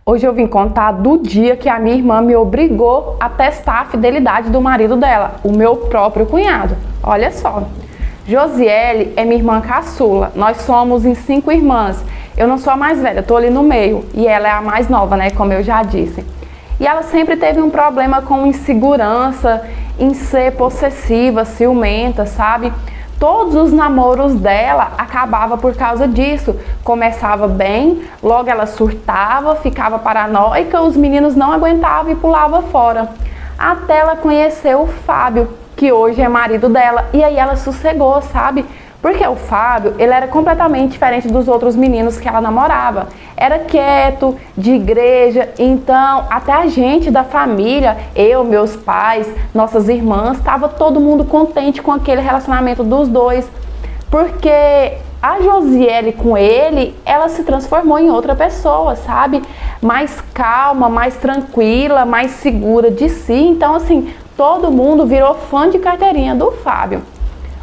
Hoje eu vim contar do dia que a minha irmã me obrigou a testar a fidelidade do marido dela, o meu próprio cunhado. Olha só, Josiele é minha irmã caçula, nós somos em 5 irmãs. Eu não sou a mais velha, tô ali no meio, e ela é a mais nova, né, como eu já disse. E ela sempre teve um problema com insegurança, em ser possessiva, ciumenta, sabe? Todos os namoros dela acabavam por causa disso. Começava bem, logo ela surtava, ficava paranoica, os meninos não aguentavam e pulavam fora. Até ela conhecer o Fábio, que hoje é marido dela, e aí ela sossegou, sabe? Porque o Fábio, ele era completamente diferente dos outros meninos que ela namorava. Era quieto, de igreja, então até a gente da família, eu, meus pais, nossas irmãs, estava todo mundo contente com aquele relacionamento dos dois. Porque a Josiele com ele, ela se transformou em outra pessoa, sabe? Mais calma, mais tranquila, mais segura de si. Então assim, todo mundo virou fã de carteirinha do Fábio.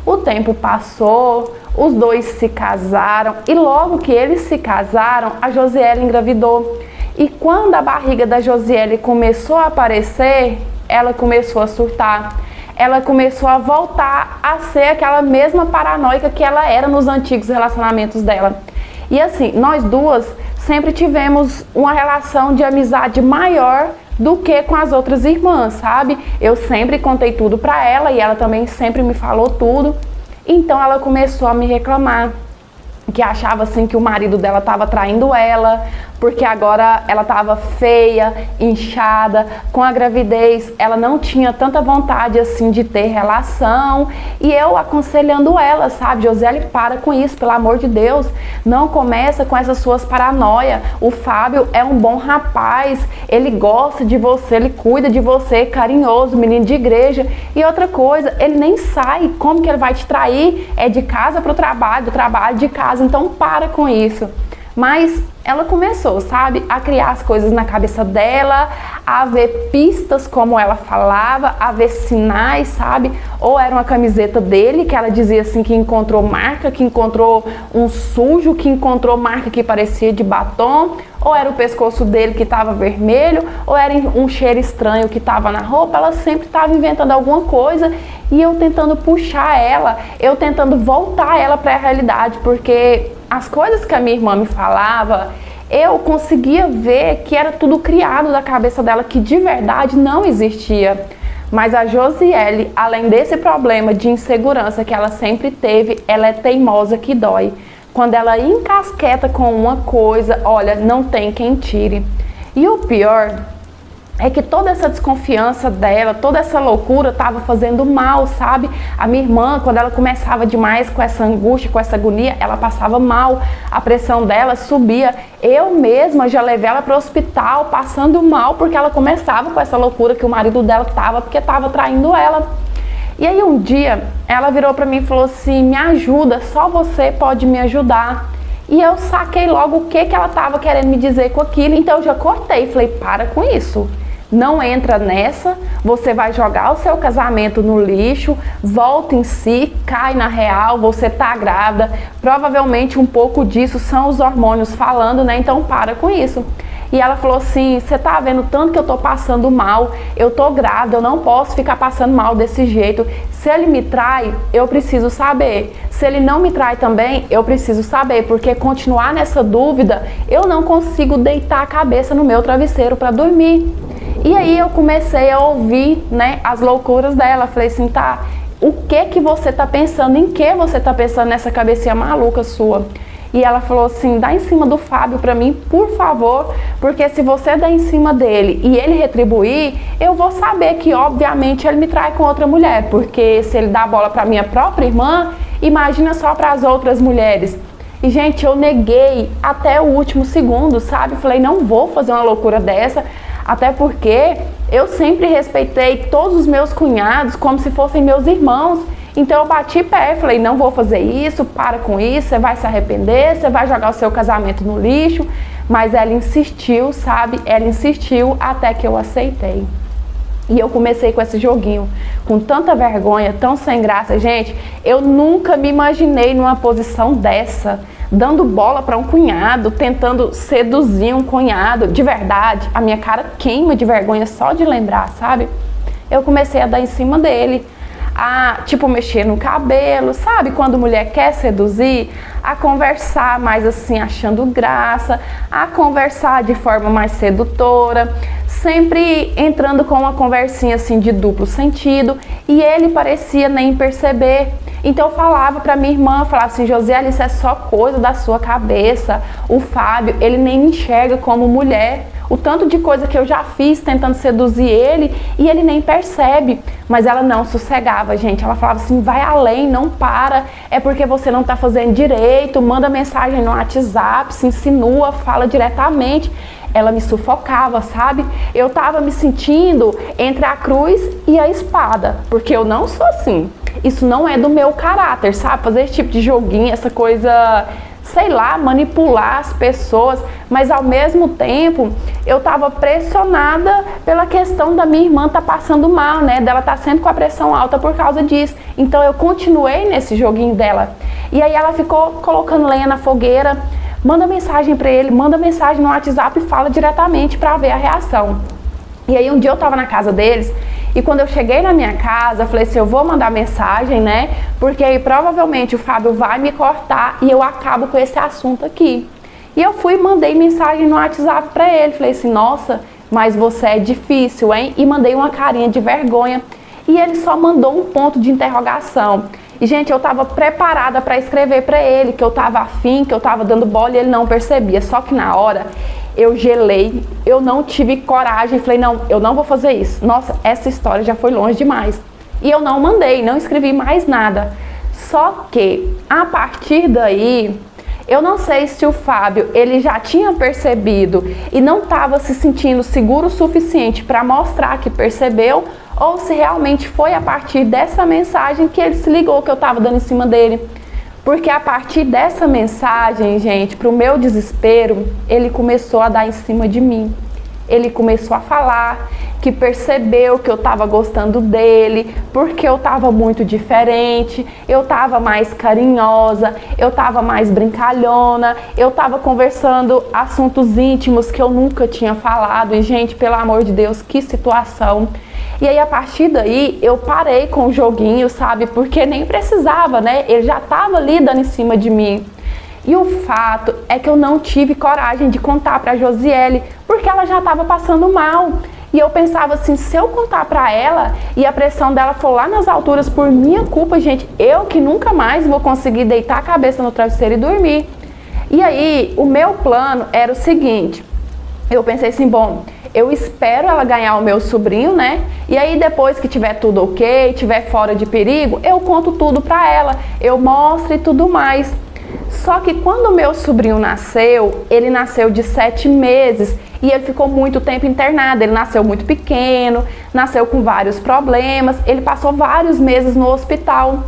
O tempo passou, os dois se casaram e logo que eles se casaram, a Josiele engravidou. E quando a barriga da Josiele começou a aparecer, ela começou a surtar. Ela começou a voltar a ser aquela mesma paranoica que ela era nos antigos relacionamentos dela. E assim, nós duas sempre tivemos uma relação de amizade maior do que com as outras irmãs, sabe? Eu sempre contei tudo pra ela e ela também sempre me falou tudo. Então ela começou a me reclamar, que achava assim que o marido dela estava traindo ela, porque agora ela estava feia, inchada, com a gravidez, ela não tinha tanta vontade assim de ter relação, e eu aconselhando ela, sabe, Josiele, para com isso, pelo amor de Deus, não começa com essas suas paranoias, o Fábio é um bom rapaz, ele gosta de você, ele cuida de você, carinhoso, menino de igreja, e outra coisa, ele nem sai, como que ele vai te trair? É de casa para o trabalho, do trabalho de casa, então para com isso. Mas ela começou, sabe, a criar as coisas na cabeça dela, a ver pistas como ela falava, a ver sinais, sabe? Ou era uma camiseta dele, que ela dizia assim que encontrou marca, que encontrou um sujo, que encontrou marca que parecia de batom, ou era o pescoço dele que estava vermelho, ou era um cheiro estranho que estava na roupa. Ela sempre estava inventando alguma coisa e eu tentando puxar ela, eu tentando voltar ela para a realidade, porque as coisas que a minha irmã me falava, eu conseguia ver que era tudo criado da cabeça dela, que de verdade não existia. Mas a Josiele, além desse problema de insegurança que ela sempre teve, ela é teimosa que dói. Quando ela encasqueta com uma coisa, olha, não tem quem tire. E o pior é que toda essa desconfiança dela, toda essa loucura estava fazendo mal, sabe? A minha irmã, quando ela começava demais com essa angústia, com essa agonia, ela passava mal, a pressão dela subia. Eu mesma já levei ela para o hospital passando mal, porque ela começava com essa loucura que o marido dela estava, porque estava traindo ela. E aí um dia, ela virou para mim e falou assim, me ajuda, só você pode me ajudar. E eu saquei logo o que ela estava querendo me dizer com aquilo, então eu já cortei, falei, para com isso. Não entra nessa, você vai jogar o seu casamento no lixo, volta em si, cai na real, você tá grávida, provavelmente um pouco disso são os hormônios falando, né? Então para com isso. E ela falou assim, você tá vendo tanto que eu tô passando mal, eu tô grávida, eu não posso ficar passando mal desse jeito. Se ele me trai, eu preciso saber. Se ele não me trai também, eu preciso saber, porque continuar nessa dúvida, eu não consigo deitar a cabeça no meu travesseiro para dormir. E aí eu comecei a ouvir, né, as loucuras dela. Falei assim, tá, o que você tá pensando? Em que você tá pensando nessa cabecinha maluca sua? E ela falou assim, dá em cima do Fábio pra mim, por favor, porque se você dá em cima dele e ele retribuir, eu vou saber que obviamente ele me trai com outra mulher, porque se ele dá a bola pra minha própria irmã, imagina só para as outras mulheres. E gente, eu neguei até o último segundo, sabe? Falei, não vou fazer uma loucura dessa, até porque eu sempre respeitei todos os meus cunhados como se fossem meus irmãos. Então eu bati pé, falei, não vou fazer isso, para com isso, você vai se arrepender, você vai jogar o seu casamento no lixo. Mas ela insistiu, sabe? Ela insistiu até que eu aceitei. E eu comecei com esse joguinho, com tanta vergonha, tão sem graça. Gente, eu nunca me imaginei numa posição dessa, dando bola para um cunhado, tentando seduzir um cunhado. De verdade, a minha cara queima de vergonha só de lembrar, sabe? Eu comecei a dar em cima dele, a, tipo, mexer no cabelo, sabe? Quando mulher quer seduzir, a conversar mais assim, achando graça, a conversar de forma mais sedutora, sempre entrando com uma conversinha assim de duplo sentido, e ele parecia nem perceber. Então eu falava pra minha irmã, falava assim: Josiele, isso é só coisa da sua cabeça, o Fábio, ele nem me enxerga como mulher. O tanto de coisa que eu já fiz tentando seduzir ele e ele nem percebe. Mas ela não sossegava, gente. Ela falava assim: vai além, não para. É porque você não tá fazendo direito. Manda mensagem no WhatsApp, se insinua, fala diretamente. Ela me sufocava, sabe? Eu tava me sentindo entre a cruz e a espada. Porque eu não sou assim. Isso não é do meu caráter, sabe? Fazer esse tipo de joguinho, essa coisa, sei lá, manipular as pessoas, mas ao mesmo tempo eu estava pressionada pela questão da minha irmã tá passando mal, né, dela tá sempre com a pressão alta por causa disso. Então eu continuei nesse joguinho dela. E aí ela ficou colocando lenha na fogueira. Manda mensagem para ele, manda mensagem no WhatsApp e fala diretamente para ver a reação. E aí um dia eu tava na casa deles, e quando eu cheguei na minha casa, eu falei assim: eu vou mandar mensagem, né? Porque aí provavelmente o Fábio vai me cortar e eu acabo com esse assunto aqui. E eu fui e mandei mensagem no WhatsApp pra ele. Falei assim: nossa, mas você é difícil, hein? E mandei uma carinha de vergonha. E ele só mandou um ponto de interrogação. E, gente, eu tava preparada pra escrever pra ele, que eu tava afim, que eu tava dando bola, e ele não percebia. Só que na hora eu gelei, eu não tive coragem, falei: não, eu não vou fazer isso. Nossa, essa história já foi longe demais. E eu não mandei, não escrevi mais nada. Só que, a partir daí, eu não sei se o Fábio, ele já tinha percebido e não estava se sentindo seguro o suficiente para mostrar que percebeu, ou se realmente foi a partir dessa mensagem que ele se ligou que eu estava dando em cima dele. Porque a partir dessa mensagem, gente, pro meu desespero, ele começou a dar em cima de mim. Ele começou a falar que percebeu que eu estava gostando dele, porque eu estava muito diferente, eu estava mais carinhosa, eu estava mais brincalhona, eu estava conversando assuntos íntimos que eu nunca tinha falado. E, gente, pelo amor de Deus, que situação. E aí, a partir daí, eu parei com o joguinho, sabe? Porque nem precisava, né? Ele já estava ali dando em cima de mim. E o fato é que eu não tive coragem de contar pra Josiele, porque ela já estava passando mal. E eu pensava assim: se eu contar pra ela e a pressão dela for lá nas alturas por minha culpa, gente, eu que nunca mais vou conseguir deitar a cabeça no travesseiro e dormir. E aí, o meu plano era o seguinte: eu pensei assim, bom, eu espero ela ganhar o meu sobrinho, né? E aí depois que tiver tudo ok, tiver fora de perigo, eu conto tudo pra ela, eu mostro e tudo mais. Só que quando o meu sobrinho nasceu, ele nasceu de 7 meses e ele ficou muito tempo internado. Ele nasceu muito pequeno, nasceu com vários problemas, ele passou vários meses no hospital.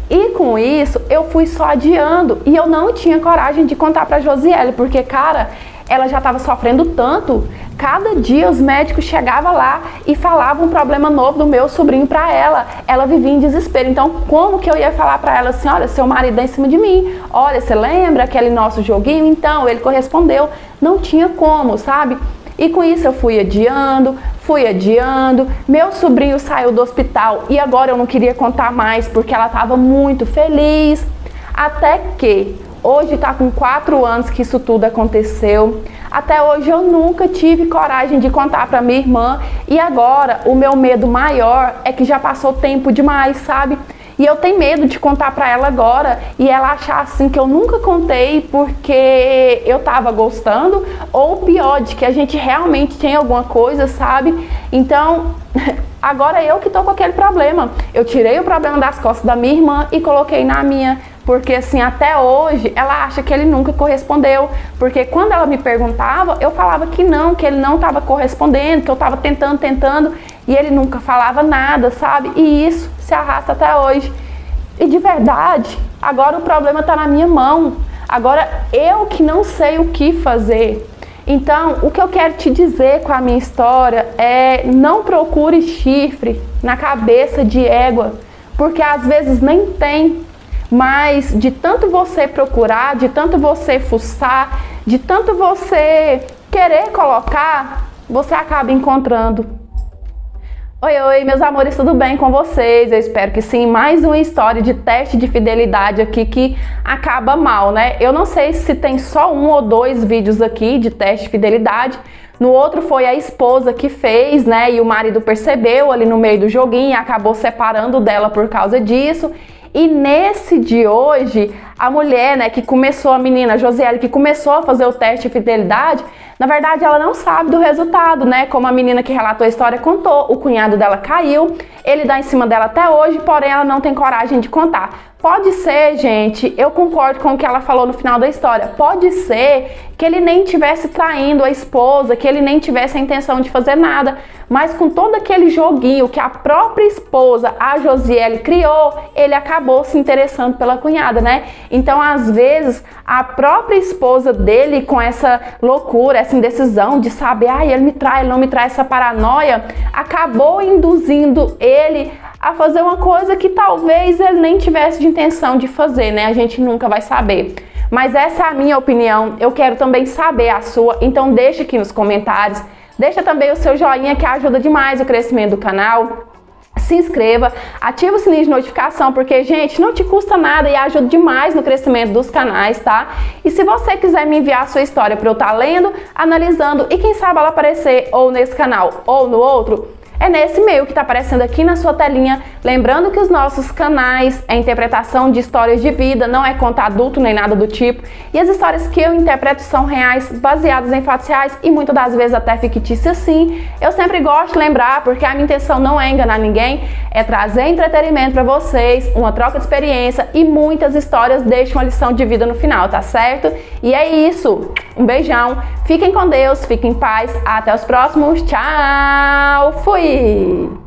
E com isso, eu fui só adiando e eu não tinha coragem de contar pra Josiele, porque, cara, ela já estava sofrendo tanto. Cada dia os médicos chegavam lá e falavam um problema novo do meu sobrinho para ela. Ela vivia em desespero. Então, como que eu ia falar para ela assim: olha, seu marido é em cima de mim. Olha, você lembra aquele nosso joguinho? Então, ele correspondeu. Não tinha como, sabe? E com isso eu fui adiando. Meu sobrinho saiu do hospital e agora eu não queria contar mais porque ela estava muito feliz. Até que hoje está com 4 anos que isso tudo aconteceu. Até hoje eu nunca tive coragem de contar para minha irmã. E agora o meu medo maior é que já passou tempo demais, sabe? E eu tenho medo de contar para ela agora e ela achar assim que eu nunca contei porque eu tava gostando, ou pior, de que a gente realmente tem alguma coisa, sabe? Então, agora eu que tô com aquele problema. Eu tirei o problema das costas da minha irmã e coloquei na minha. Porque assim, até hoje, ela acha que ele nunca correspondeu. Porque quando ela me perguntava, eu falava que ele não estava correspondendo, que eu estava tentando, e ele nunca falava nada, sabe? E isso se arrasta até hoje. E de verdade, agora o problema está na minha mão. Agora eu que não sei o que fazer. Então, o que eu quero te dizer com a minha história é: não procure chifre na cabeça de égua, porque às vezes nem tem, mas de tanto você procurar, de tanto você fuçar, de tanto você querer colocar, você acaba encontrando. Oi, meus amores, tudo bem com vocês? Eu espero que sim. Mais uma história de teste de fidelidade aqui que acaba mal, né? Eu não sei se tem só 1 ou 2 vídeos aqui de teste de fidelidade. No outro foi a esposa que fez, né? E o marido percebeu ali no meio do joguinho e acabou separando dela por causa disso. E nesse de hoje, a mulher, né, que começou, a menina Josiele, que começou a fazer o teste de fidelidade, na verdade ela não sabe do resultado, né? Como a menina que relatou a história contou, o cunhado dela caiu, ele dá em cima dela até hoje, porém ela não tem coragem de contar. Pode ser, gente, eu concordo com o que ela falou no final da história, pode ser que ele nem tivesse traindo a esposa, que ele nem tivesse a intenção de fazer nada, mas com todo aquele joguinho que a própria esposa, a Josiele, criou, ele acabou se interessando pela cunhada, né? Então, às vezes, a própria esposa dele, com essa loucura, essa indecisão de saber, ele me trai, ele não me trai, essa paranoia, acabou induzindo ele a fazer uma coisa que talvez ele nem tivesse de intenção de fazer, né? A gente nunca vai saber. Mas essa é a minha opinião, eu quero também saber a sua, então deixa aqui nos comentários, deixa também o seu joinha que ajuda demais o crescimento do canal. Se inscreva, ativa o sininho de notificação, porque, gente, não te custa nada e ajuda demais no crescimento dos canais, tá? E se você quiser me enviar a sua história para eu estar lendo, analisando e quem sabe ela aparecer ou nesse canal ou no outro, é nesse e-mail que está aparecendo aqui na sua telinha. Lembrando que os nossos canais é interpretação de histórias de vida, não é conto adulto nem nada do tipo. E as histórias que eu interpreto são reais, baseadas em fatos reais e muitas das vezes até fictícias sim. Eu sempre gosto de lembrar, porque a minha intenção não é enganar ninguém, é trazer entretenimento para vocês, uma troca de experiência e muitas histórias deixam uma lição de vida no final, tá certo? E é isso. Um beijão, fiquem com Deus, fiquem em paz, até os próximos, tchau, fui!